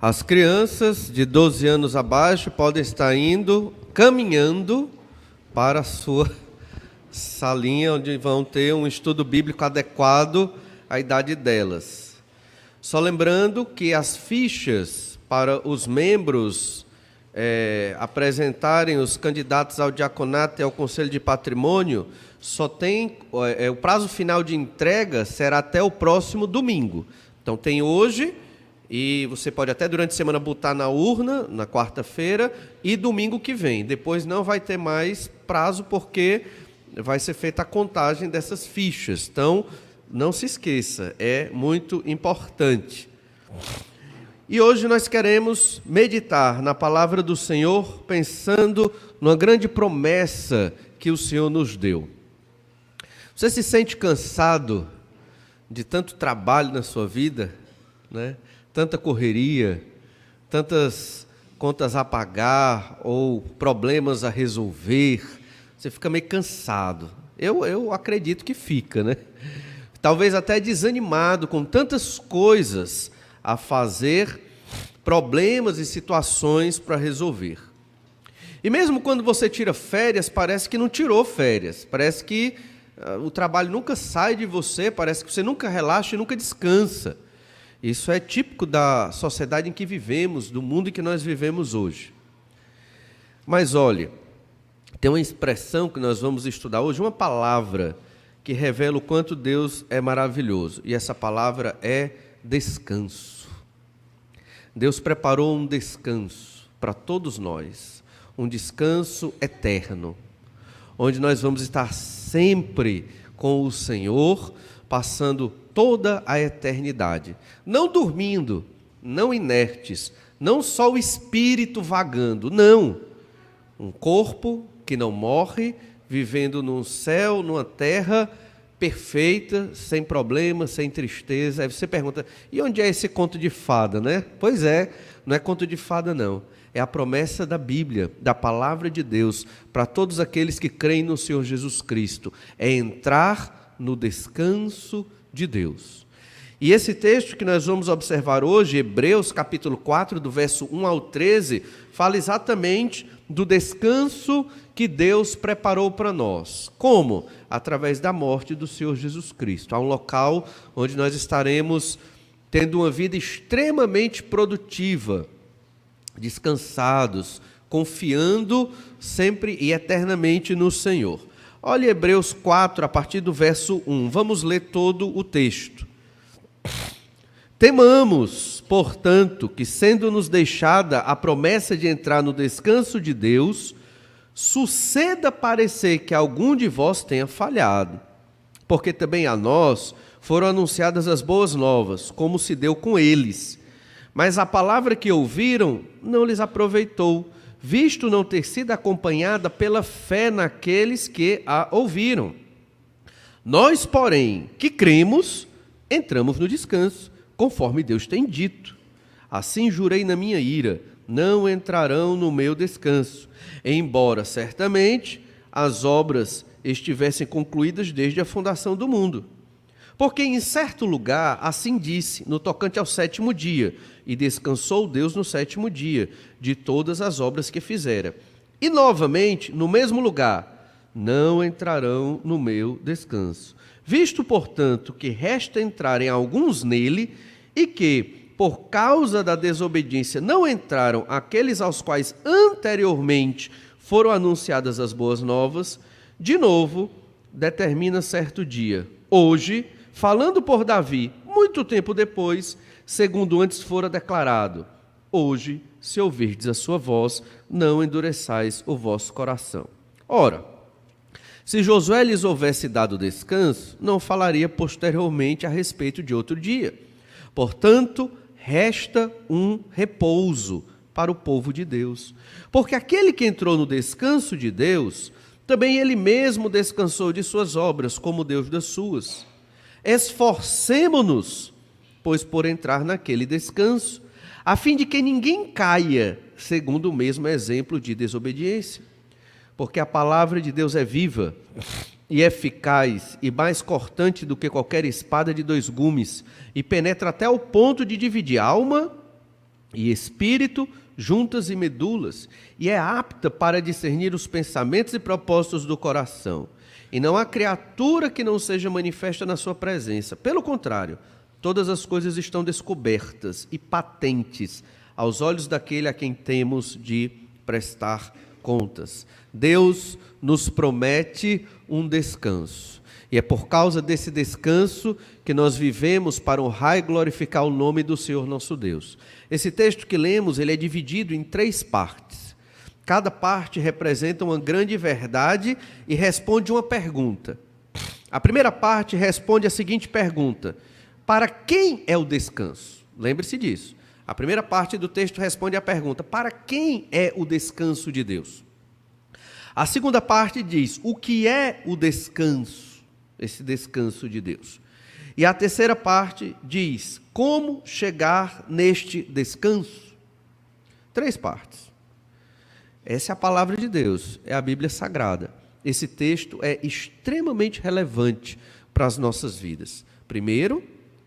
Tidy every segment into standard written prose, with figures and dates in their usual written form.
As crianças de 12 anos abaixo podem estar caminhando para a sua salinha, onde vão ter um estudo bíblico adequado à idade delas. Só lembrando que as fichas para os membros apresentarem os candidatos ao diaconato e ao Conselho de Patrimônio, só tem o prazo final de entrega será até o próximo domingo. Então tem hoje, e você pode até durante a semana botar na urna, na quarta-feira, e domingo que vem. Depois não vai ter mais prazo, porque vai ser feita a contagem dessas fichas. Então, não se esqueça, é muito importante. E hoje nós queremos meditar na palavra do Senhor, pensando numa grande promessa que o Senhor nos deu. Você se sente cansado de tanto trabalho na sua vida, né? Tanta correria, tantas contas a pagar ou problemas a resolver? Você fica meio cansado. Eu acredito que fica, né? Talvez até desanimado com tantas coisas a fazer, problemas e situações para resolver. E mesmo quando você tira férias, parece que não tirou férias. Parece que o trabalho nunca sai de você, parece que você nunca relaxa e nunca descansa. Isso é típico da sociedade em que vivemos, do mundo em que nós vivemos hoje. Mas olhe, tem uma expressão que nós vamos estudar hoje, uma palavra que revela o quanto Deus é maravilhoso. E essa palavra é descanso. Deus preparou um descanso para todos nós, um descanso eterno, onde nós vamos estar sempre com o Senhor, passando toda a eternidade, não dormindo, não inertes, não só o espírito vagando, não, um corpo que não morre, vivendo num céu, numa terra perfeita, sem problemas, sem tristeza. Aí você pergunta, e onde é esse conto de fada, né? Pois é, não é conto de fada não, é a promessa da Bíblia, da palavra de Deus, para todos aqueles que creem no Senhor Jesus Cristo, é entrar no descanso de Deus. E esse texto que nós vamos observar hoje, Hebreus capítulo 4, do verso 1 ao 13, fala exatamente do descanso que Deus preparou para nós. Como? Através da morte do Senhor Jesus Cristo. Há um local onde nós estaremos tendo uma vida extremamente produtiva, descansados, confiando sempre e eternamente no Senhor. Olha Hebreus 4, a partir do verso 1. Vamos ler todo o texto. Temamos, portanto, que sendo-nos deixada a promessa de entrar no descanso de Deus, suceda parecer que algum de vós tenha falhado, porque também a nós foram anunciadas as boas novas, como se deu com eles. Mas a palavra que ouviram não lhes aproveitou, visto não ter sido acompanhada pela fé naqueles que a ouviram. Nós, porém, que cremos, entramos no descanso, conforme Deus tem dito. Assim jurei na minha ira, não entrarão no meu descanso, embora certamente as obras estivessem concluídas desde a fundação do mundo. Porque em certo lugar assim disse, no tocante ao sétimo dia, e descansou Deus no sétimo dia, de todas as obras que fizera. E novamente, no mesmo lugar, não entrarão no meu descanso. Visto, portanto, que resta entrarem alguns nele, e que, por causa da desobediência, não entraram aqueles aos quais anteriormente foram anunciadas as boas novas, de novo, determina certo dia, hoje, falando por Davi, muito tempo depois, segundo antes fora declarado, hoje, se ouvirdes a sua voz, não endureçais o vosso coração. Ora, se Josué lhes houvesse dado descanso, não falaria posteriormente a respeito de outro dia. Portanto, resta um repouso para o povo de Deus. Porque aquele que entrou no descanso de Deus, também ele mesmo descansou de suas obras, como Deus das suas. Esforcemo-nos, pois, por entrar naquele descanso, a fim de que ninguém caia, segundo o mesmo exemplo de desobediência. Porque a palavra de Deus é viva e eficaz e mais cortante do que qualquer espada de dois gumes, e penetra até o ponto de dividir alma e espírito, juntas e medulas, e é apta para discernir os pensamentos e propósitos do coração. E não há criatura que não seja manifesta na sua presença. Pelo contrário, todas as coisas estão descobertas e patentes aos olhos daquele a quem temos de prestar contas. Deus nos promete um descanso. E é por causa desse descanso que nós vivemos para honrar e glorificar o nome do Senhor nosso Deus. Esse texto que lemos, ele é dividido em 3 partes. Cada parte representa uma grande verdade e responde uma pergunta. A primeira parte responde a seguinte pergunta: para quem é o descanso? Lembre-se disso. A primeira parte do texto responde à pergunta: para quem é o descanso de Deus? A segunda parte diz: o que é o descanso, esse descanso de Deus? E a terceira parte diz: como chegar neste descanso? 3 partes. Essa é a palavra de Deus, é a Bíblia Sagrada. Esse texto é extremamente relevante para as nossas vidas. Primeiro,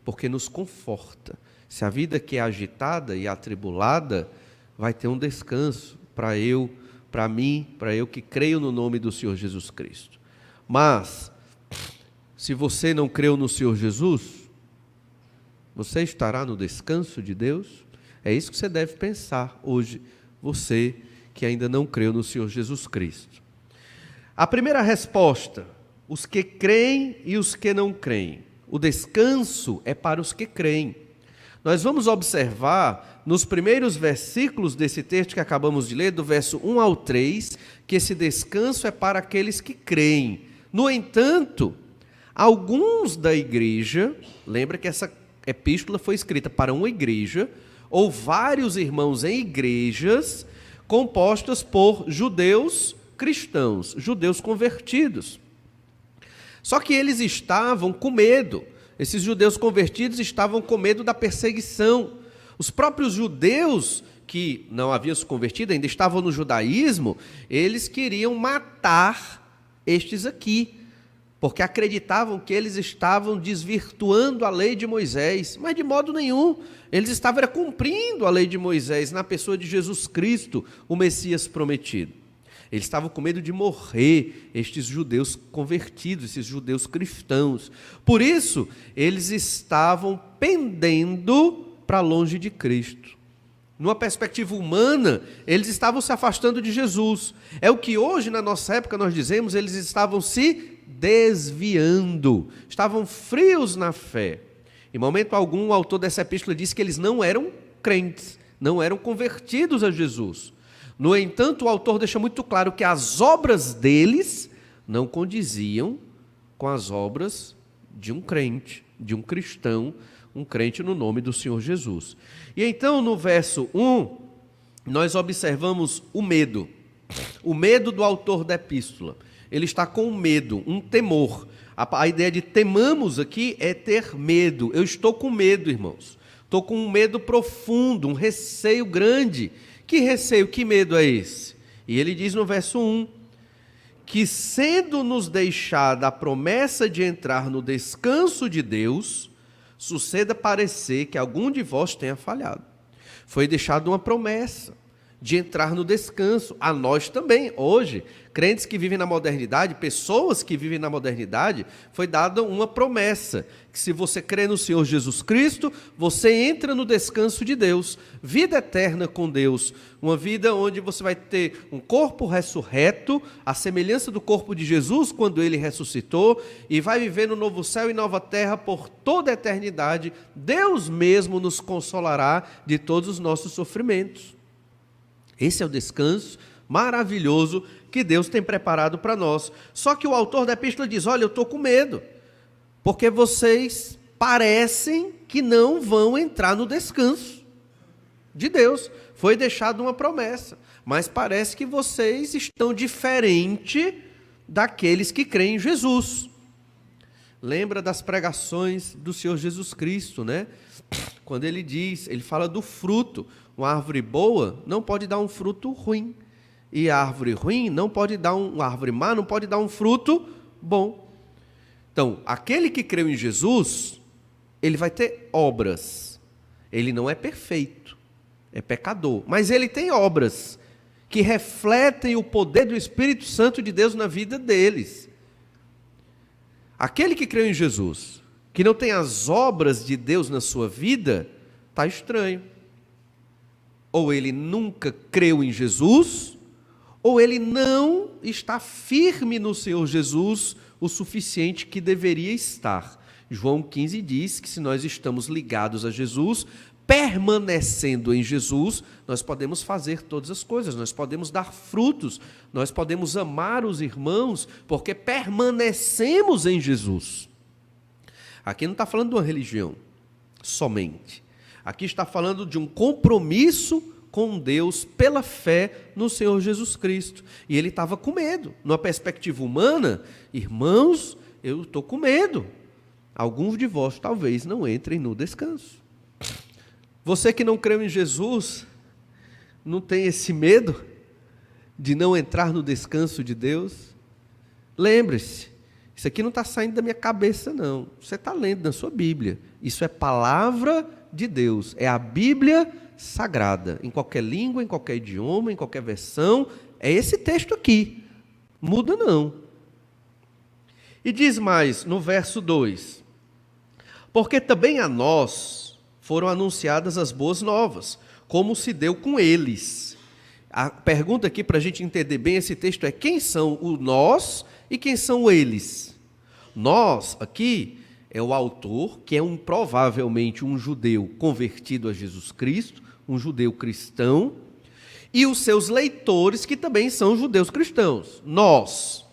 porque nos conforta. Se a vida que é agitada e atribulada, vai ter um descanso para eu, para mim, para eu que creio no nome do Senhor Jesus Cristo. Mas, se você não creu no Senhor Jesus, você estará no descanso de Deus? É isso que você deve pensar hoje, você que ainda não creu no Senhor Jesus Cristo. A primeira resposta: os que creem e os que não creem. O descanso é para os que creem. Nós vamos observar nos primeiros versículos desse texto que acabamos de ler, do verso 1 ao 3, que esse descanso é para aqueles que creem. No entanto, alguns da igreja, lembra que essa epístola foi escrita para uma igreja, ou vários irmãos em igrejas, compostas por judeus cristãos, judeus convertidos. Só que eles estavam com medo. Esses judeus convertidos estavam com medo da perseguição. Os próprios judeus que não haviam se convertido, ainda estavam no judaísmo, eles queriam matar estes aqui, porque acreditavam que eles estavam desvirtuando a lei de Moisés, mas de modo nenhum. Eles estavam cumprindo a lei de Moisés na pessoa de Jesus Cristo, o Messias prometido. Eles estavam com medo de morrer, estes judeus convertidos, esses judeus cristãos. Por isso, eles estavam pendendo para longe de Cristo. Numa perspectiva humana, eles estavam se afastando de Jesus. É o que hoje, na nossa época, nós dizemos, eles estavam se desviando, estavam frios na fé. Em momento algum, o autor dessa epístola disse que eles não eram crentes, não eram convertidos a Jesus. No entanto, o autor deixa muito claro que as obras deles não condiziam com as obras de um crente, de um cristão, um crente no nome do Senhor Jesus. E então, no verso 1, nós observamos o medo do autor da epístola. Ele está com medo, um temor. A ideia de temamos aqui é ter medo. Eu estou com medo, irmãos. Estou com um medo profundo, um receio grande. Que receio, que medo é esse? E ele diz no verso 1, que sendo-nos deixada a promessa de entrar no descanso de Deus, suceda parecer que algum de vós tenha falhado. Foi deixada uma promessa de entrar no descanso, a nós também, hoje, crentes que vivem na modernidade, pessoas que vivem na modernidade, foi dada uma promessa, que se você crê no Senhor Jesus Cristo, você entra no descanso de Deus, vida eterna com Deus, uma vida onde você vai ter um corpo ressurreto, a semelhança do corpo de Jesus quando ele ressuscitou, e vai viver no novo céu e nova terra por toda a eternidade. Deus mesmo nos consolará de todos os nossos sofrimentos. Esse é o descanso maravilhoso que Deus tem preparado para nós. Só que o autor da epístola diz: olha, eu estou com medo, porque vocês parecem que não vão entrar no descanso de Deus. Foi deixada uma promessa, mas parece que vocês estão diferente daqueles que creem em Jesus. Lembra das pregações do Senhor Jesus Cristo, né? Quando ele diz, ele fala do fruto. Uma árvore boa não pode dar um fruto ruim. E a árvore ruim não pode dar uma árvore má não pode dar um fruto bom. Então, aquele que creu em Jesus, ele vai ter obras. Ele não é perfeito. é pecador. Mas ele tem obras que refletem o poder do Espírito Santo de Deus na vida deles. Aquele que creu em Jesus, que não tem as obras de Deus na sua vida, está estranho. Ou ele nunca creu em Jesus, ou ele não está firme no Senhor Jesus o suficiente que deveria estar. João 15 diz que se nós estamos ligados a Jesus, permanecendo em Jesus, nós podemos fazer todas as coisas, nós podemos dar frutos, nós podemos amar os irmãos, porque permanecemos em Jesus. Aqui não está falando de uma religião somente. Aqui está falando de um compromisso com Deus pela fé no Senhor Jesus Cristo. E ele estava com medo. Numa perspectiva humana, irmãos, eu estou com medo. Alguns de vós talvez não entrem no descanso. Você que não creu em Jesus, não tem esse medo de não entrar no descanso de Deus? Lembre-se, isso aqui não está saindo da minha cabeça, não. Você está lendo na sua Bíblia. Isso é palavra de Deus, é a Bíblia sagrada, em qualquer língua, em qualquer idioma, em qualquer versão, é esse texto aqui, muda não. E diz mais, no verso 2, porque também a nós foram anunciadas as boas novas, como se deu com eles. A pergunta aqui, para a gente entender bem esse texto, é quem são o nós e quem são eles? Nós, aqui, é o autor, que é provavelmente um judeu convertido a Jesus Cristo, um judeu cristão, e os seus leitores, que também são judeus cristãos. Nós.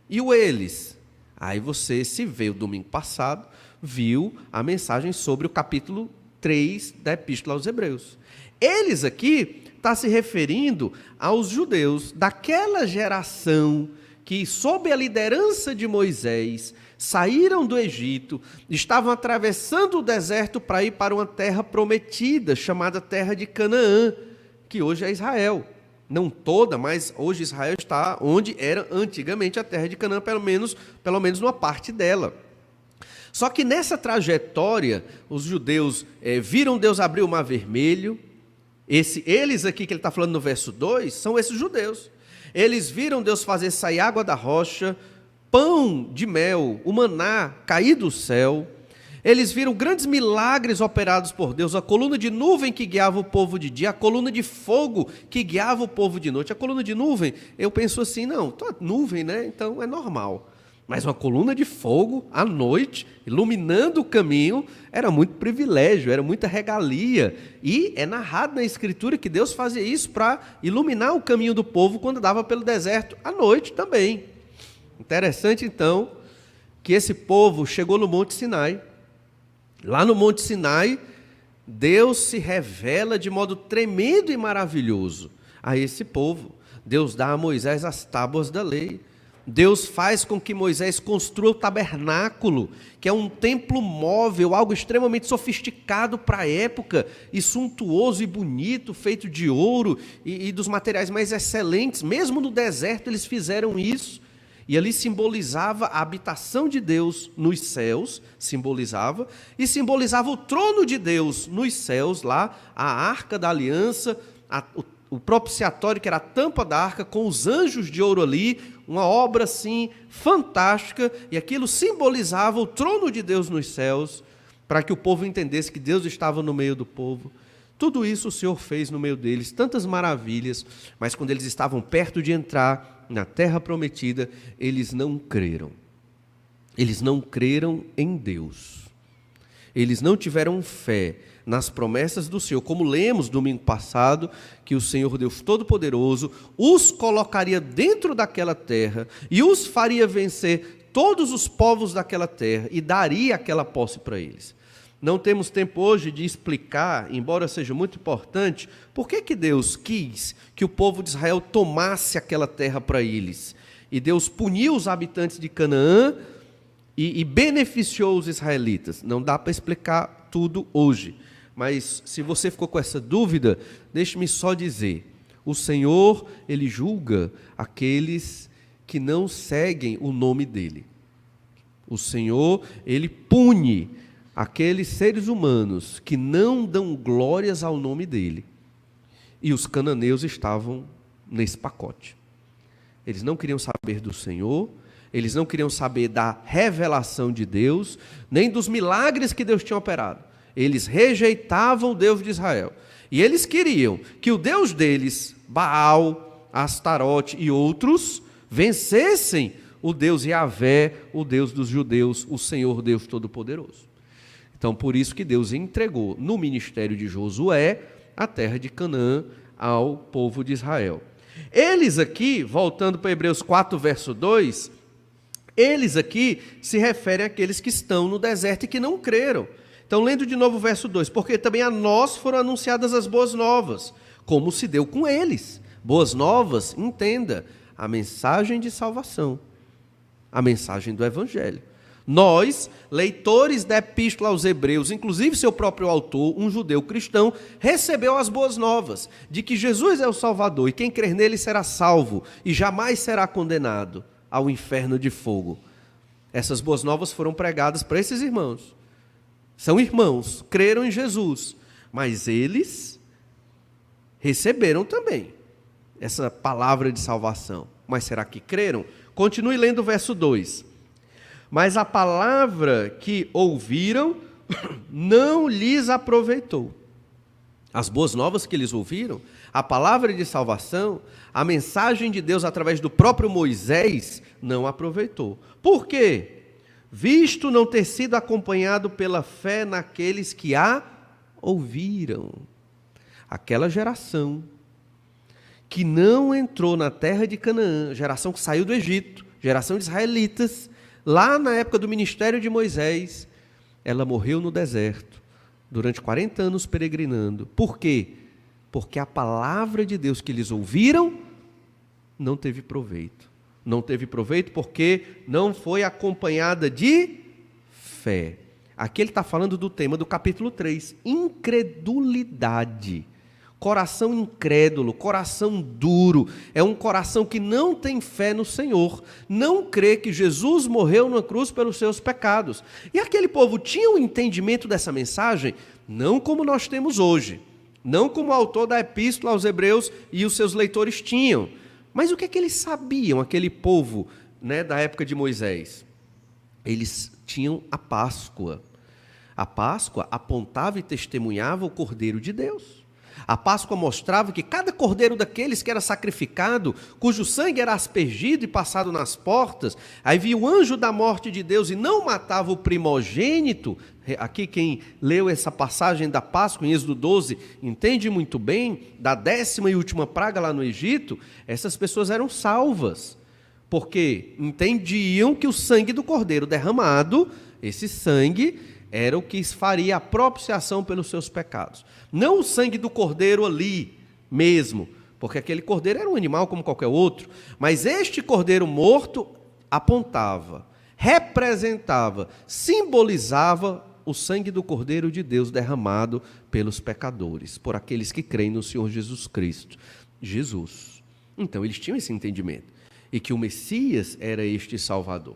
E o eles? Aí você, se veio domingo passado, viu a mensagem sobre o capítulo 3 da Epístola aos Hebreus. Eles aqui está se referindo aos judeus daquela geração que, sob a liderança de Moisés, saíram do Egito, estavam atravessando o deserto para ir para uma terra prometida, chamada terra de Canaã, que hoje é Israel. Não toda, mas hoje Israel está onde era antigamente a terra de Canaã, pelo menos numa parte dela. Só que nessa trajetória, os judeus viram Deus abrir o Mar Vermelho. Eles aqui que ele está falando no verso 2, são esses judeus. Eles viram Deus fazer sair água da rocha, pão de mel, o maná cair do céu. Eles viram grandes milagres operados por Deus, a coluna de nuvem que guiava o povo de dia, a coluna de fogo que guiava o povo de noite. A coluna de nuvem, eu penso assim, não, nuvem, né? Então é normal. Mas uma coluna de fogo à noite, iluminando o caminho, era muito privilégio, era muita regalia. E é narrado na Escritura que Deus fazia isso para iluminar o caminho do povo quando dava pelo deserto à noite também. Interessante, então, que esse povo chegou no Monte Sinai. Lá no Monte Sinai, Deus se revela de modo tremendo e maravilhoso a esse povo. Deus dá a Moisés as tábuas da lei. Deus faz com que Moisés construa o tabernáculo, que é um templo móvel, algo extremamente sofisticado para a época, e suntuoso e bonito, feito de ouro e dos materiais mais excelentes. Mesmo no deserto eles fizeram isso. E ali simbolizava a habitação de Deus nos céus, simbolizava o trono de Deus nos céus, lá, a arca da aliança, o propiciatório, que era a tampa da arca, com os anjos de ouro ali, uma obra assim fantástica, e aquilo simbolizava o trono de Deus nos céus, para que o povo entendesse que Deus estava no meio do povo. Tudo isso o Senhor fez no meio deles, tantas maravilhas, mas quando eles estavam perto de entrar na terra prometida, eles não creram. Eles não creram em Deus. Eles não tiveram fé nas promessas do Senhor, como lemos domingo passado, que o Senhor Deus Todo-Poderoso os colocaria dentro daquela terra e os faria vencer todos os povos daquela terra e daria aquela posse para eles. Não temos tempo hoje de explicar, embora seja muito importante, por que Deus quis que o povo de Israel tomasse aquela terra para eles. E Deus puniu os habitantes de Canaã e beneficiou os israelitas. Não dá para explicar tudo hoje. Mas se você ficou com essa dúvida, deixe-me só dizer, o Senhor, Ele julga aqueles que não seguem o nome dEle. O Senhor, Ele pune aqueles seres humanos que não dão glórias ao nome dEle. E os cananeus estavam nesse pacote. Eles não queriam saber do Senhor, eles não queriam saber da revelação de Deus, nem dos milagres que Deus tinha operado. Eles rejeitavam o Deus de Israel. E eles queriam que o Deus deles, Baal, Astarote e outros, vencessem o Deus Yahvé, o Deus dos judeus, o Senhor Deus Todo-Poderoso. Então, por isso que Deus entregou no ministério de Josué a terra de Canaã ao povo de Israel. Eles aqui, voltando para Hebreus 4, verso 2, eles aqui se referem àqueles que estão no deserto e que não creram. Então, lendo de novo o verso 2, porque também a nós foram anunciadas as boas novas, como se deu com eles. Boas novas, entenda, a mensagem de salvação, a mensagem do Evangelho. Nós, leitores da Epístola aos Hebreus, inclusive seu próprio autor, um judeu cristão, recebeu as boas novas de que Jesus é o Salvador e quem crer nele será salvo e jamais será condenado ao inferno de fogo. Essas boas novas foram pregadas para esses irmãos. São irmãos, creram em Jesus, mas eles receberam também essa palavra de salvação. Mas será que creram? Continue lendo o verso 2. Mas a palavra que ouviram não lhes aproveitou. As boas novas que eles ouviram, a palavra de salvação, a mensagem de Deus através do próprio Moisés, não aproveitou. Por quê? Visto não ter sido acompanhado pela fé naqueles que a ouviram. Aquela geração que não entrou na terra de Canaã, geração que saiu do Egito, geração de israelitas, lá na época do ministério de Moisés, ela morreu no deserto, durante 40 anos peregrinando. Por quê? Porque a palavra de Deus que eles ouviram não teve proveito. Não teve proveito porque não foi acompanhada de fé. Aqui ele está falando do tema do capítulo 3, incredulidade. Coração incrédulo, coração duro, é um coração que não tem fé no Senhor, não crê que Jesus morreu na cruz pelos seus pecados. E aquele povo tinha um entendimento dessa mensagem, não como nós temos hoje, não como o autor da Epístola aos Hebreus e os seus leitores tinham. Mas o que é que eles sabiam, aquele povo, da época de Moisés? Eles tinham a Páscoa. A Páscoa apontava e testemunhava o Cordeiro de Deus. A Páscoa mostrava que cada cordeiro daqueles que era sacrificado, cujo sangue era aspergido e passado nas portas, aí via o anjo da morte de Deus e não matava o primogênito. Aqui quem leu essa passagem da Páscoa em Êxodo 12, entende muito bem, da 10ª e última praga lá no Egito, essas pessoas eram salvas, porque entendiam que o sangue do cordeiro derramado, esse sangue era o que faria a propiciação pelos seus pecados. Não o sangue do cordeiro ali mesmo, porque aquele cordeiro era um animal como qualquer outro, mas este cordeiro morto apontava, representava, simbolizava o sangue do Cordeiro de Deus derramado pelos pecadores, por aqueles que creem no Senhor Jesus Cristo. Jesus. Então eles tinham esse entendimento, e que o Messias era este Salvador.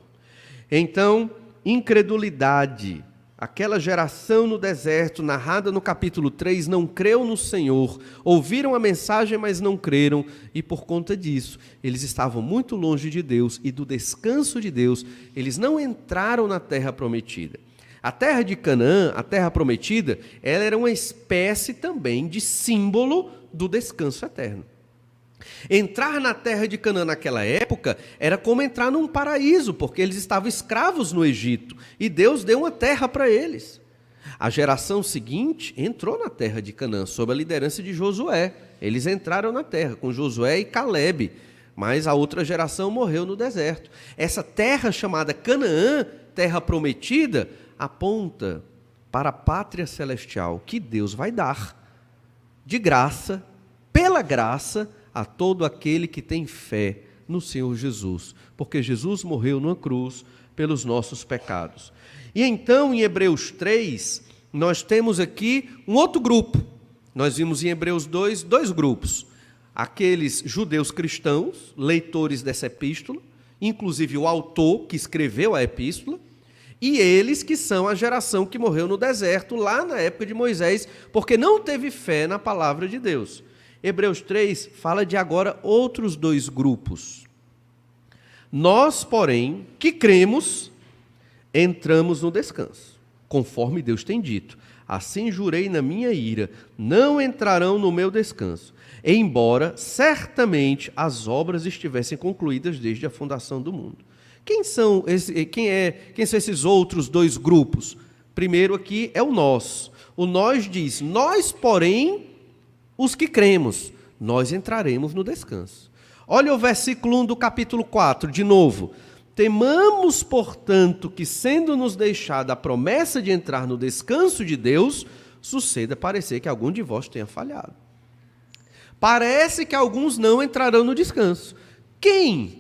Então, incredulidade. Aquela geração no deserto, narrada no capítulo 3, não creu no Senhor, ouviram a mensagem, mas não creram, e por conta disso, eles estavam muito longe de Deus e do descanso de Deus, eles não entraram na terra prometida. A terra de Canaã, a terra prometida, ela era uma espécie também de símbolo do descanso eterno. Entrar na terra de Canaã naquela época era como entrar num paraíso, porque eles estavam escravos no Egito e Deus deu uma terra para eles. A geração seguinte entrou na terra de Canaã sob a liderança de Josué. Eles entraram na terra com Josué e Calebe, mas a outra geração morreu no deserto. Essa terra chamada Canaã, terra prometida, aponta para a pátria celestial que Deus vai dar de graça, pela graça, a todo aquele que tem fé no Senhor Jesus, porque Jesus morreu numa cruz pelos nossos pecados. E então, em Hebreus 3, nós temos aqui um outro grupo. Nós vimos em Hebreus 2, dois grupos. Aqueles judeus cristãos, leitores dessa epístola, inclusive o autor que escreveu a epístola, e eles que são a geração que morreu no deserto, lá na época de Moisés, porque não teve fé na palavra de Deus. Hebreus 3 fala de agora outros dois grupos. Nós, porém, que cremos, entramos no descanso, conforme Deus tem dito. Assim jurei na minha ira, não entrarão no meu descanso, embora certamente as obras estivessem concluídas desde a fundação do mundo. Quem são esses outros dois grupos? Primeiro aqui é o nós. O nós diz, nós, porém, os que cremos, nós entraremos no descanso. Olha o versículo 1 do capítulo 4, de novo. Temamos, portanto, que, sendo-nos deixada a promessa de entrar no descanso de Deus, suceda parecer que algum de vós tenha falhado. Parece que alguns não entrarão no descanso. Quem?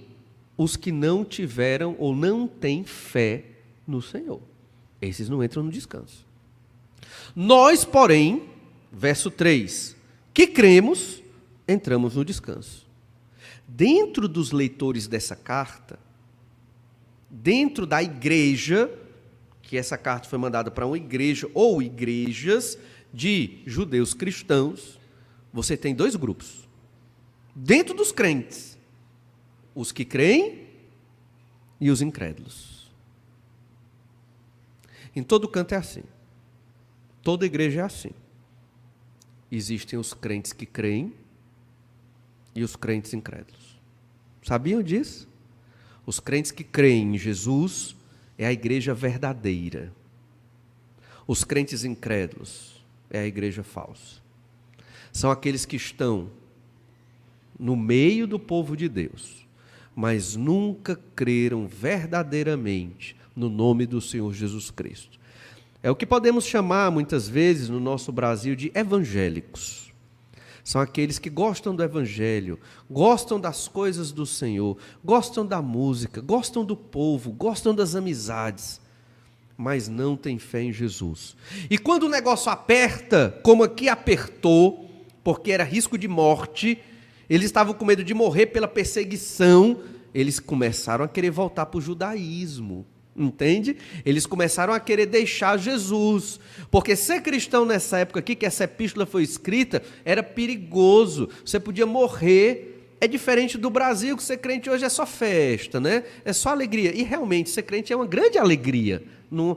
Os que não tiveram ou não têm fé no Senhor. Esses não entram no descanso. Nós, porém, verso 3, que cremos, entramos no descanso. Dentro dos leitores dessa carta, dentro da igreja, que essa carta foi mandada para uma igreja ou igrejas de judeus cristãos, você tem dois grupos. Dentro dos crentes, os que creem e os incrédulos. Em todo canto é assim. Toda igreja é assim. Existem os crentes que creem e os crentes incrédulos. Sabiam disso? Os crentes que creem em Jesus é a igreja verdadeira. Os crentes incrédulos é a igreja falsa. São aqueles que estão no meio do povo de Deus, mas nunca creram verdadeiramente no nome do Senhor Jesus Cristo. É o que podemos chamar, muitas vezes, no nosso Brasil, de evangélicos. São aqueles que gostam do evangelho, gostam das coisas do Senhor, gostam da música, gostam do povo, gostam das amizades, mas não têm fé em Jesus. E quando o negócio aperta, como aqui apertou, porque era risco de morte, eles estavam com medo de morrer pela perseguição, eles começaram a querer voltar para o judaísmo. Entende? Eles começaram a querer deixar Jesus, porque ser cristão nessa época aqui, que essa epístola foi escrita, era perigoso, você podia morrer. É diferente do Brasil, que ser crente hoje é só festa, né? É só alegria, e realmente ser crente é uma grande alegria. Não,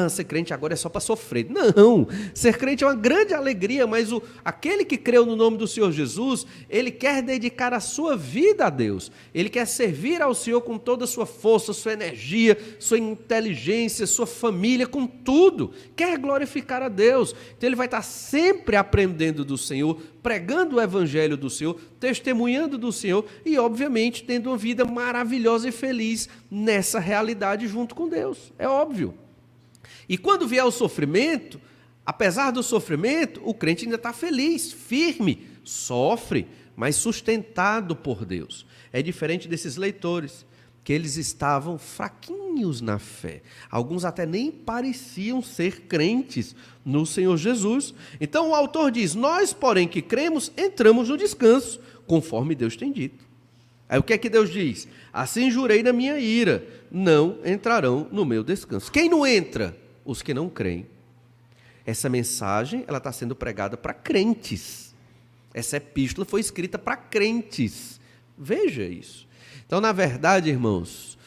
ser crente agora é só para sofrer. Não, ser crente é uma grande alegria, mas aquele que creu no nome do Senhor Jesus, ele quer dedicar a sua vida a Deus, ele quer servir ao Senhor com toda a sua força, sua energia, sua inteligência, sua família, com tudo, quer glorificar a Deus. Então ele vai estar sempre aprendendo do Senhor, pregando o evangelho do Senhor, testemunhando do Senhor e, obviamente, tendo uma vida maravilhosa e feliz nessa realidade junto com Deus, é óbvio. E quando vier o sofrimento, apesar do sofrimento, o crente ainda está feliz, firme, sofre, mas sustentado por Deus. É diferente desses leitores, que eles estavam fraquinhos na fé. Alguns até nem pareciam ser crentes no Senhor Jesus. Então o autor diz, nós, porém, que cremos, entramos no descanso, conforme Deus tem dito. Aí o que é que Deus diz? Assim jurei na minha ira, não entrarão no meu descanso. Quem não entra? Os que não creem. Essa mensagem ela está sendo pregada para crentes. Essa epístola foi escrita para crentes. Veja isso. Então, na verdade, irmãos,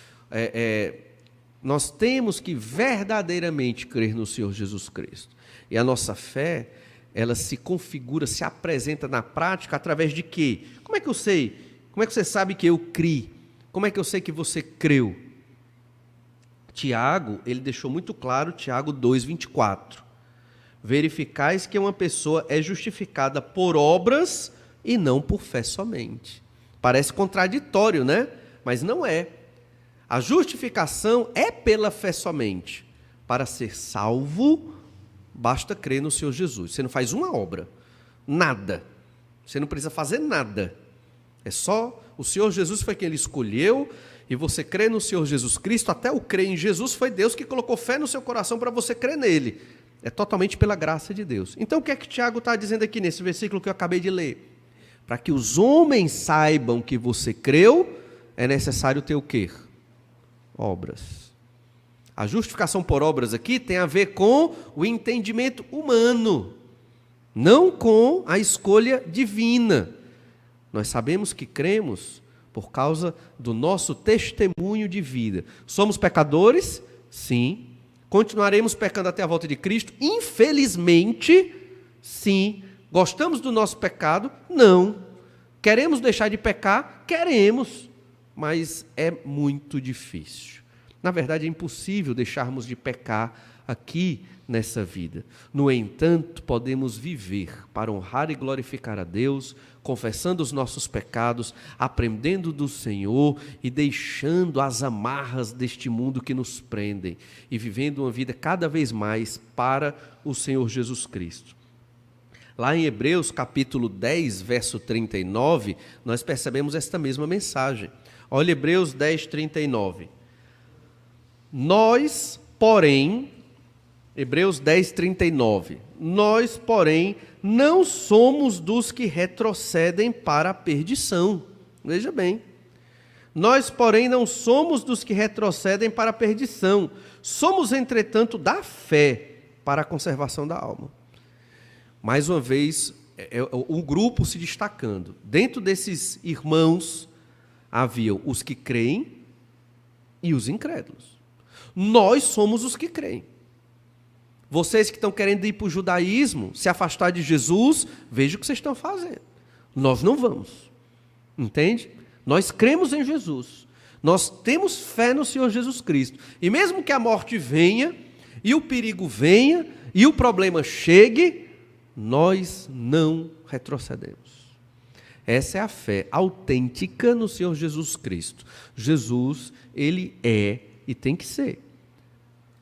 nós temos que verdadeiramente crer no Senhor Jesus Cristo. E a nossa fé, ela se configura, se apresenta na prática através de quê? Como é que eu sei? Como é que você sabe que eu criei? Como é que eu sei que você creu? Tiago, ele deixou muito claro, Tiago 2,24. Verificais que uma pessoa é justificada por obras e não por fé somente. Parece contraditório, né? Mas não é. A justificação é pela fé somente. Para ser salvo, basta crer no Senhor Jesus. Você não faz uma obra, nada. Você não precisa fazer nada. É só o Senhor Jesus foi quem ele escolheu, e você crê no Senhor Jesus Cristo, até o crer em Jesus foi Deus que colocou fé no seu coração para você crer nele. É totalmente pela graça de Deus. Então o que é que Tiago está dizendo aqui nesse versículo que eu acabei de ler? Para que os homens saibam que você creu, é necessário ter o quê? Obras. A justificação por obras aqui tem a ver com o entendimento humano. não com a escolha divina. Nós sabemos que cremos por causa do nosso testemunho de vida. Somos pecadores? Sim. Continuaremos pecando até a volta de Cristo? Infelizmente, sim. Gostamos do nosso pecado? Não. Queremos deixar de pecar? Queremos. Mas é muito difícil. Na verdade, é impossível deixarmos de pecar aqui nessa vida. No entanto, podemos viver para honrar e glorificar a Deus, confessando os nossos pecados, aprendendo do Senhor e deixando as amarras deste mundo que nos prendem e vivendo uma vida cada vez mais para o Senhor Jesus Cristo. Lá em Hebreus, capítulo 10, verso 39, nós percebemos esta mesma mensagem. Olha Hebreus 10, 39. Nós, porém, Hebreus 10, 39. Nós, porém, não somos dos que retrocedem para a perdição. Veja bem. Nós, porém, não somos dos que retrocedem para a perdição. Somos, entretanto, da fé para a conservação da alma. Mais uma vez, um grupo se destacando. Dentro desses irmãos, haviam os que creem e os incrédulos. Nós somos os que creem. Vocês que estão querendo ir para o judaísmo, se afastar de Jesus, veja o que vocês estão fazendo. Nós não vamos. Entende? Nós cremos em Jesus. Nós temos fé no Senhor Jesus Cristo. E mesmo que a morte venha, e o perigo venha, e o problema chegue, nós não retrocedemos. Essa é a fé autêntica no Senhor Jesus Cristo. Jesus, Ele é e tem que ser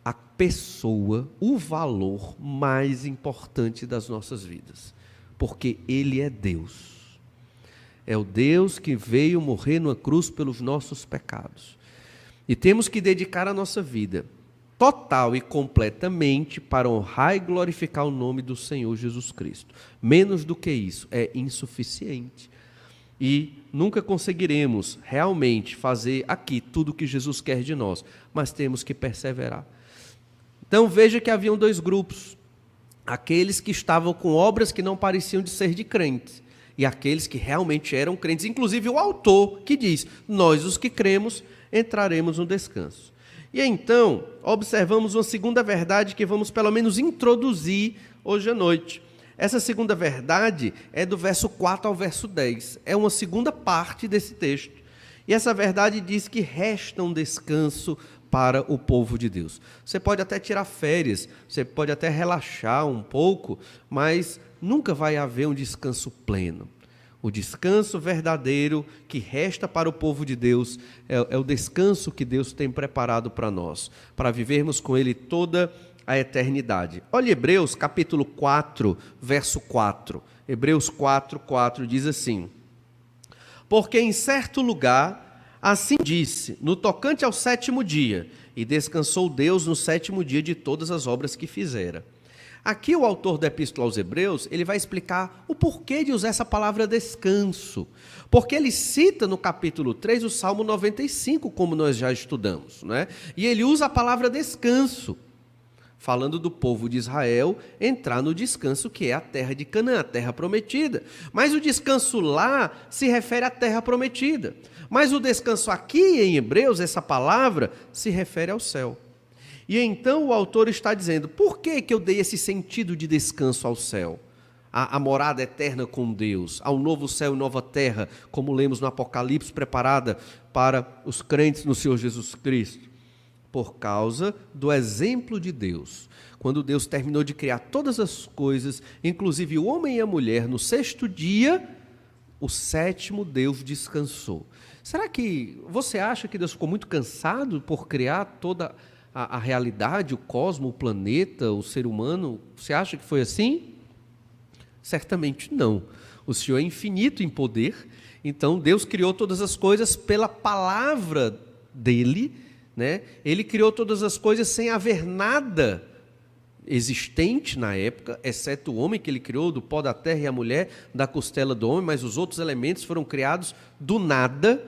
a pessoa, o valor mais importante das nossas vidas. Porque Ele é Deus. É o Deus que veio morrer numa cruz pelos nossos pecados. E temos que dedicar a nossa vida total e completamente para honrar e glorificar o nome do Senhor Jesus Cristo. Menos do que isso é insuficiente. E nunca conseguiremos realmente fazer aqui tudo o que Jesus quer de nós, mas temos que perseverar. Então veja que haviam dois grupos. Aqueles que estavam com obras que não pareciam de ser de crentes, e aqueles que realmente eram crentes. Inclusive o autor que diz, nós os que cremos entraremos no descanso. E então, observamos uma segunda verdade que vamos pelo menos introduzir hoje à noite. Essa segunda verdade é do verso 4 ao verso 10. É uma segunda parte desse texto. E essa verdade diz que resta um descanso para o povo de Deus. Você pode até tirar férias, você pode até relaxar um pouco, mas nunca vai haver um descanso pleno. O descanso verdadeiro que resta para o povo de Deus é o descanso que Deus tem preparado para nós, para vivermos com Ele toda a eternidade. Olha Hebreus capítulo 4, verso 4. Hebreus 4, 4 diz assim: porque em certo lugar assim disse, no tocante ao sétimo dia, e descansou Deus no sétimo dia de todas as obras que fizera. Aqui o autor da Epístola aos Hebreus, ele vai explicar o porquê de usar essa palavra descanso. Porque ele cita no capítulo 3 o Salmo 95, como nós já estudamos, né? E ele usa a palavra descanso, falando do povo de Israel entrar no descanso que é a terra de Canaã, a terra prometida. Mas o descanso lá se refere à terra prometida. Mas o descanso aqui em Hebreus, essa palavra, se refere ao céu. E então o autor está dizendo, por que eu dei esse sentido de descanso ao céu? A morada eterna com Deus, ao novo céu e nova terra, como lemos no Apocalipse, preparada para os crentes no Senhor Jesus Cristo. Por causa do exemplo de Deus. Quando Deus terminou de criar todas as coisas, inclusive o homem e a mulher, no sexto dia, o sétimo Deus descansou. Será que você acha que Deus ficou muito cansado por criar toda a realidade, o cosmos, o planeta, o ser humano? Você acha que foi assim? Certamente não. O Senhor é infinito em poder, então Deus criou todas as coisas pela palavra dele, né? Ele criou todas as coisas sem haver nada existente na época, exceto o homem que ele criou, do pó da terra, e a mulher da costela do homem, mas os outros elementos foram criados do nada,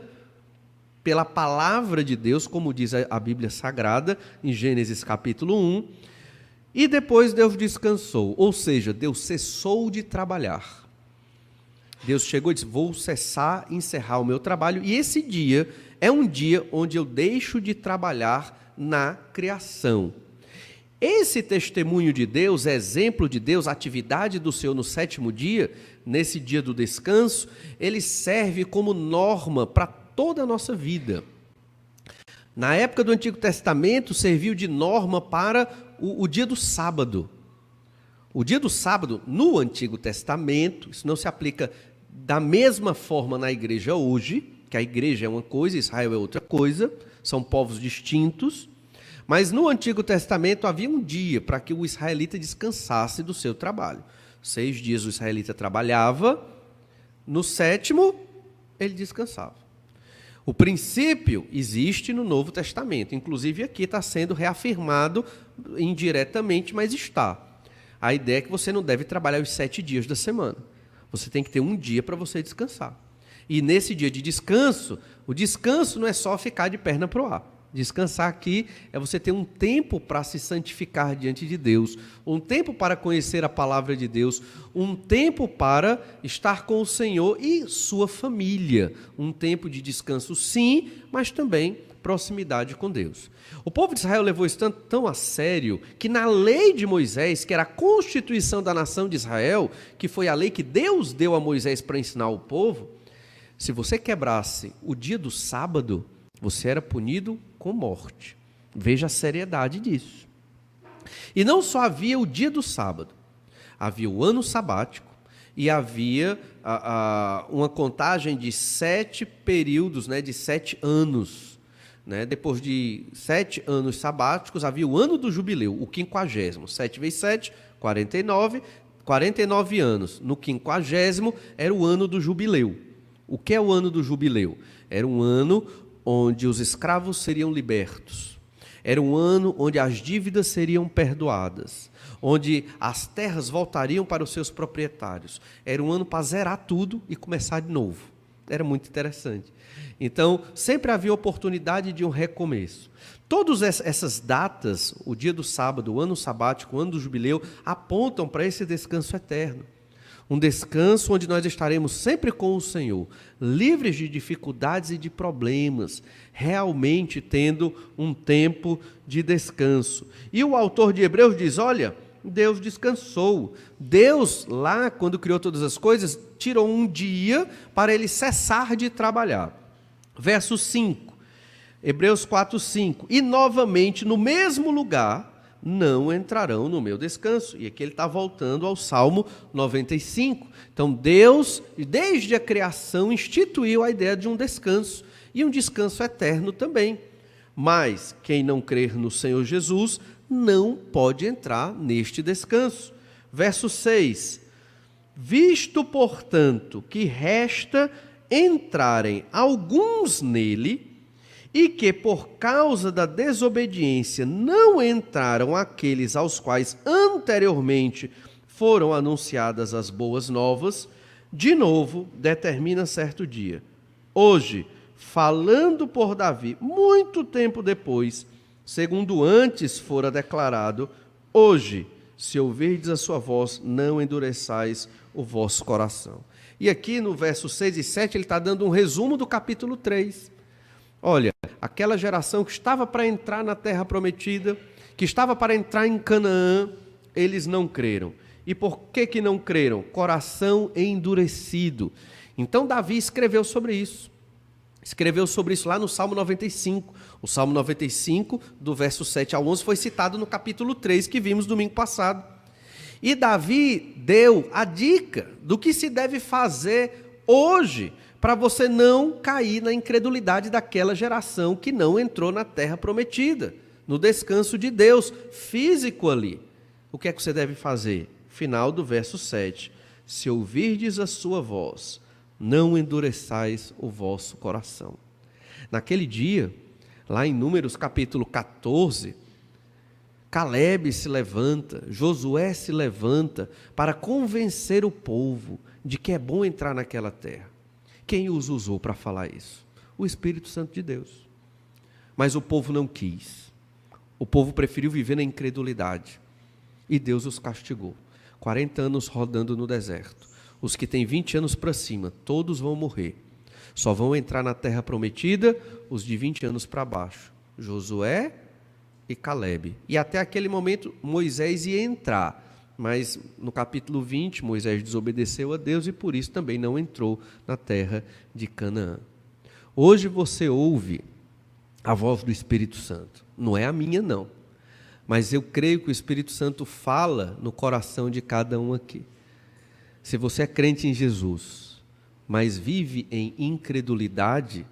pela palavra de Deus, como diz a Bíblia Sagrada, em Gênesis capítulo 1. E depois Deus descansou, ou seja, Deus cessou de trabalhar. Deus chegou e disse, vou encerrar o meu trabalho, e esse dia é um dia onde eu deixo de trabalhar na criação. Esse testemunho de Deus, exemplo de Deus, a atividade do Senhor no sétimo dia, nesse dia do descanso, ele serve como norma para toda a nossa vida. Na época do Antigo Testamento, serviu de norma para o dia do sábado. O dia do sábado, no Antigo Testamento, isso não se aplica da mesma forma na igreja hoje, que a igreja é uma coisa, Israel é outra coisa, são povos distintos, mas no Antigo Testamento havia um dia para que o israelita descansasse do seu trabalho. 6 dias o israelita trabalhava, no sétimo ele descansava. O princípio existe no Novo Testamento, inclusive aqui está sendo reafirmado indiretamente, mas está. A ideia é que você não deve trabalhar os 7 dias da semana. Você tem que ter um dia para você descansar. E nesse dia de descanso, o descanso não é só ficar de perna para o ar. Descansar aqui é você ter um tempo para se santificar diante de Deus, um tempo para conhecer a palavra de Deus, um tempo para estar com o Senhor e sua família. Um tempo de descanso, sim, mas também proximidade com Deus. O povo de Israel levou isso tão a sério que na lei de Moisés, que era a constituição da nação de Israel, que foi a lei que Deus deu a Moisés para ensinar o povo, se você quebrasse o dia do sábado, você era punido com morte. Veja a seriedade disso. E não só havia o dia do sábado, havia o ano sabático e havia uma contagem de 7 períodos, de 7 anos. Depois de 7 anos sabáticos, havia o ano do jubileu, o 50º. 7 vezes 7, 49 anos. No 50º era o ano do jubileu. O que é o ano do jubileu? Era um ano onde os escravos seriam libertos. Era um ano onde as dívidas seriam perdoadas, onde as terras voltariam para os seus proprietários. Era um ano para zerar tudo e começar de novo. Era muito interessante. Então, sempre havia oportunidade de um recomeço. Todas essas datas, o dia do sábado, o ano sabático, o ano do jubileu, apontam para esse descanso eterno. Um descanso onde nós estaremos sempre com o Senhor, livres de dificuldades e de problemas, realmente tendo um tempo de descanso. E o autor de Hebreus diz, olha, Deus descansou. Deus, lá, quando criou todas as coisas, tirou um dia para ele cessar de trabalhar. Verso 5, Hebreus 4, 5. E novamente, no mesmo lugar, não entrarão no meu descanso. E aqui ele está voltando ao Salmo 95. Então, Deus, desde a criação, instituiu a ideia de um descanso, e um descanso eterno também. Mas, quem não crer no Senhor Jesus, não pode entrar neste descanso. Verso 6. Visto, portanto, que resta entrarem alguns nele, e que por causa da desobediência não entraram aqueles aos quais anteriormente foram anunciadas as boas novas, de novo determina certo dia. Hoje, falando por Davi, muito tempo depois, segundo antes fora declarado, hoje, se ouvirdes a sua voz, não endureçais o vosso coração. E aqui no verso 6 e 7, ele está dando um resumo do capítulo 3. Olha, aquela geração que estava para entrar na terra prometida, que estava para entrar em Canaã, eles não creram. E por que não creram? Coração endurecido. Então Davi escreveu sobre isso. Escreveu sobre isso lá no Salmo 95. O Salmo 95, do verso 7 ao 11, foi citado no capítulo 3, que vimos domingo passado. E Davi deu a dica do que se deve fazer hoje, para você não cair na incredulidade daquela geração que não entrou na terra prometida, no descanso de Deus, físico ali. O que é que você deve fazer? Final do verso 7. Se ouvirdes a sua voz, não endureçais o vosso coração. Naquele dia, lá em Números capítulo 14, Calebe se levanta, Josué se levanta para convencer o povo de que é bom entrar naquela terra. Quem os usou para falar isso? O Espírito Santo de Deus. Mas o povo não quis. O povo preferiu viver na incredulidade. E Deus os castigou. 40 anos rodando no deserto. Os que têm 20 anos para cima, todos vão morrer. Só vão entrar na terra prometida os de 20 anos para baixo. Josué e Calebe. E até aquele momento Moisés ia entrar. Mas no capítulo 20, Moisés desobedeceu a Deus e por isso também não entrou na terra de Canaã. Hoje você ouve a voz do Espírito Santo. Não é a minha, não. Mas eu creio que o Espírito Santo fala no coração de cada um aqui. Se você é crente em Jesus, mas vive em incredulidade,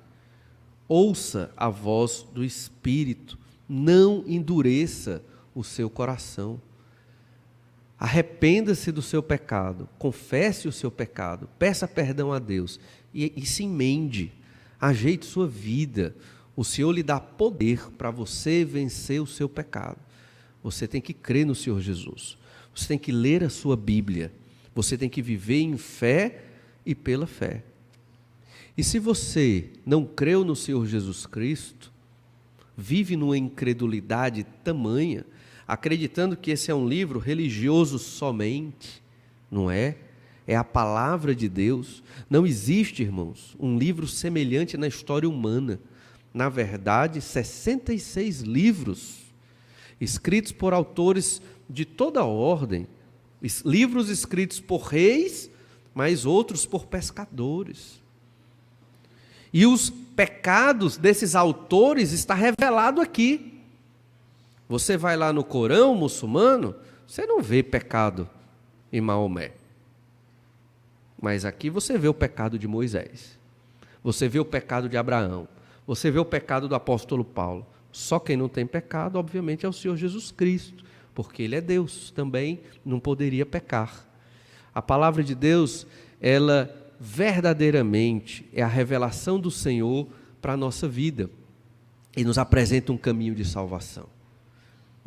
ouça a voz do Espírito. Não endureça o seu coração. Arrependa-se do seu pecado, confesse o seu pecado, peça perdão a Deus e se emende, ajeite sua vida. O Senhor lhe dá poder para você vencer o seu pecado. Você tem que crer no Senhor Jesus, você tem que ler a sua Bíblia, você tem que viver em fé e pela fé. E se você não creu no Senhor Jesus Cristo, vive numa incredulidade tamanha, acreditando que esse é um livro religioso somente, não é? É a palavra de Deus. Não existe, irmãos, um livro semelhante na história humana. Na verdade, 66 livros, escritos por autores de toda a ordem, livros escritos por reis, mas outros por pescadores. E os pecados desses autores estão revelados aqui. Você vai lá no Corão muçulmano, você não vê pecado em Maomé. Mas aqui você vê o pecado de Moisés. Você vê o pecado de Abraão. Você vê o pecado do apóstolo Paulo. Só quem não tem pecado, obviamente, é o Senhor Jesus Cristo, porque Ele é Deus, também não poderia pecar. A palavra de Deus, ela verdadeiramente é a revelação do Senhor para a nossa vida e nos apresenta um caminho de salvação.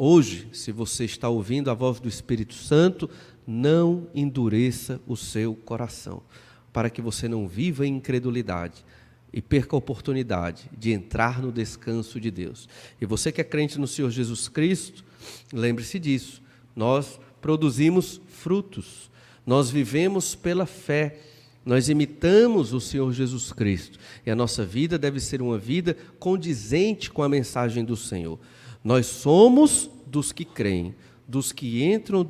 Hoje, se você está ouvindo a voz do Espírito Santo, não endureça o seu coração, para que você não viva em incredulidade e perca a oportunidade de entrar no descanso de Deus. E você que é crente no Senhor Jesus Cristo, lembre-se disso, nós produzimos frutos, nós vivemos pela fé, nós imitamos o Senhor Jesus Cristo, e a nossa vida deve ser uma vida condizente com a mensagem do Senhor. Nós somos dos que creem, dos que entram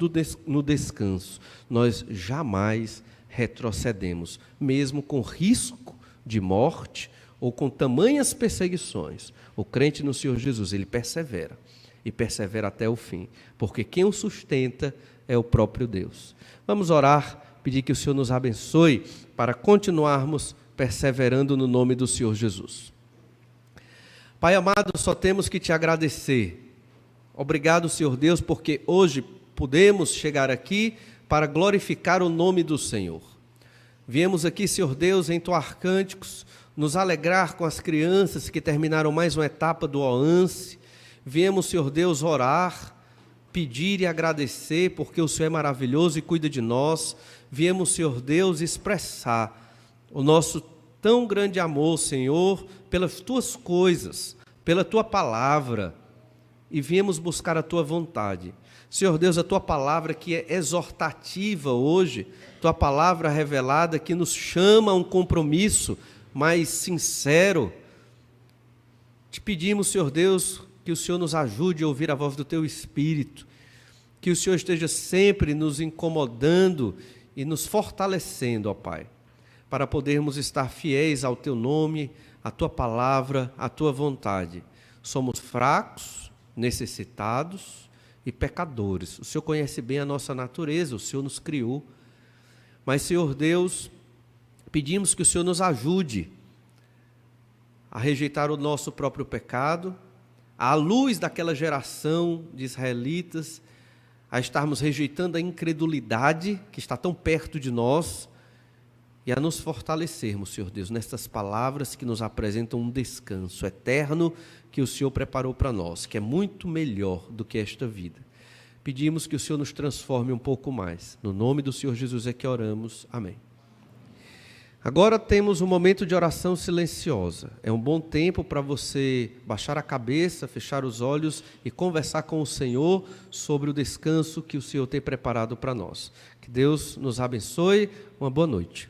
no descanso. Nós jamais retrocedemos, mesmo com risco de morte ou com tamanhas perseguições. O crente no Senhor Jesus, ele persevera, e persevera até o fim, porque quem o sustenta é o próprio Deus. Vamos orar, pedir que o Senhor nos abençoe para continuarmos perseverando no nome do Senhor Jesus. Pai amado, só temos que te agradecer. Obrigado, Senhor Deus, porque hoje podemos chegar aqui para glorificar o nome do Senhor. Viemos aqui, Senhor Deus, entoar cânticos, nos alegrar com as crianças que terminaram mais uma etapa do OANSE. Viemos, Senhor Deus, orar, pedir e agradecer, porque o Senhor é maravilhoso e cuida de nós. Viemos, Senhor Deus, expressar o nosso tão grande amor, Senhor, pelas Tuas coisas, pela Tua palavra, e viemos buscar a Tua vontade. Senhor Deus, a Tua palavra que é exortativa hoje, Tua palavra revelada que nos chama a um compromisso mais sincero. Te pedimos, Senhor Deus, que o Senhor nos ajude a ouvir a voz do Teu Espírito, que o Senhor esteja sempre nos incomodando e nos fortalecendo, ó Pai, para podermos estar fiéis ao Teu nome, à Tua palavra, à Tua vontade. Somos fracos, necessitados e pecadores. O Senhor conhece bem a nossa natureza, o Senhor nos criou. Mas, Senhor Deus, pedimos que o Senhor nos ajude a rejeitar o nosso próprio pecado, à luz daquela geração de israelitas, a estarmos rejeitando a incredulidade que está tão perto de nós, e a nos fortalecermos, Senhor Deus, nestas palavras que nos apresentam um descanso eterno que o Senhor preparou para nós, que é muito melhor do que esta vida. Pedimos que o Senhor nos transforme um pouco mais. No nome do Senhor Jesus é que oramos. Amém. Agora temos um momento de oração silenciosa. É um bom tempo para você baixar a cabeça, fechar os olhos e conversar com o Senhor sobre o descanso que o Senhor tem preparado para nós. Que Deus nos abençoe. Uma boa noite.